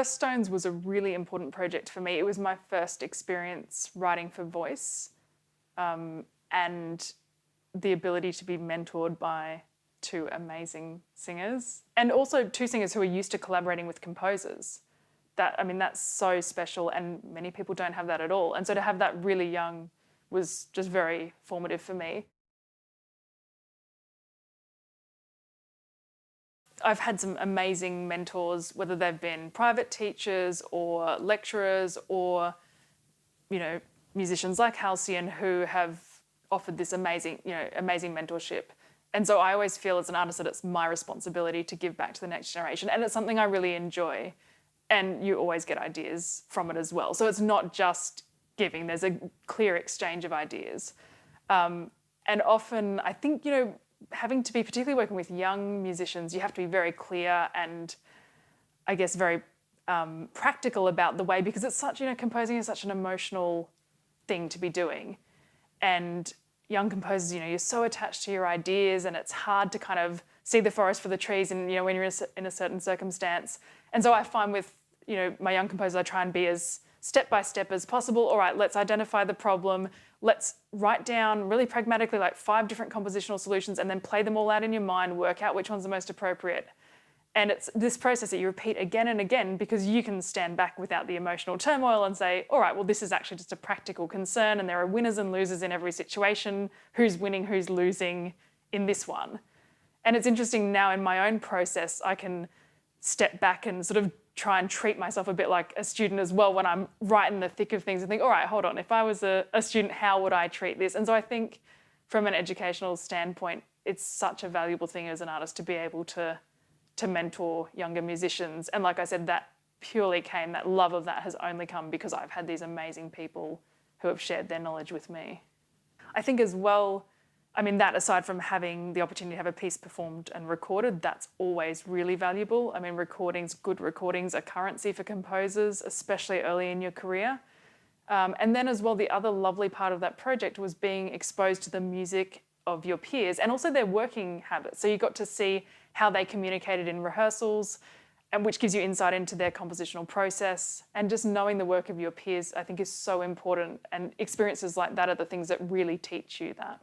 First Stones was a really important project for me. It was my first experience writing for voice, and the ability to be mentored by two amazing singers, and also two singers who are used to collaborating with composers. That's so special, and many people don't have that at all. And so to have that really young was just very formative for me. I've had some amazing mentors, whether they've been private teachers or lecturers or, musicians like Halcyon who have offered this amazing mentorship. And so I always feel as an artist that it's my responsibility to give back to the next generation. And it's something I really enjoy. And you always get ideas from it as well. So it's not just giving, there's a clear exchange of ideas. And often I think, having to be, particularly working with young musicians, you have to be very clear and I guess very practical about the way, because it's such, composing is such an emotional thing to be doing. And young composers, you're so attached to your ideas and it's hard to kind of see the forest for the trees and, when you're in a certain circumstance. And so I find with, my young composers, I try and be as step-by-step as possible. All right, let's identify the problem. Let's write down really pragmatically like 5 different compositional solutions and then play them all out in your mind, work out which one's the most appropriate. And it's this process that you repeat again and again because you can stand back without the emotional turmoil and say, all right, well, this is actually just a practical concern and there are winners and losers in every situation. Who's winning, who's losing in this one? And it's interesting now in my own process, I can step back and sort of try and treat myself a bit like a student as well when I'm right in the thick of things and think, all right, hold on, if I was a student, how would I treat this? And so I think from an educational standpoint, it's such a valuable thing as an artist to be able to mentor younger musicians. And like I said, that love of that has only come because I've had these amazing people who have shared their knowledge with me. I think as well, that aside from having the opportunity to have a piece performed and recorded, that's always really valuable. Good recordings are currency for composers, especially early in your career. And then as well, the other lovely part of that project was being exposed to the music of your peers and also their working habits. So you got to see how they communicated in rehearsals, and which gives you insight into their compositional process. And just knowing the work of your peers, I think, is so important. And experiences like that are the things that really teach you that.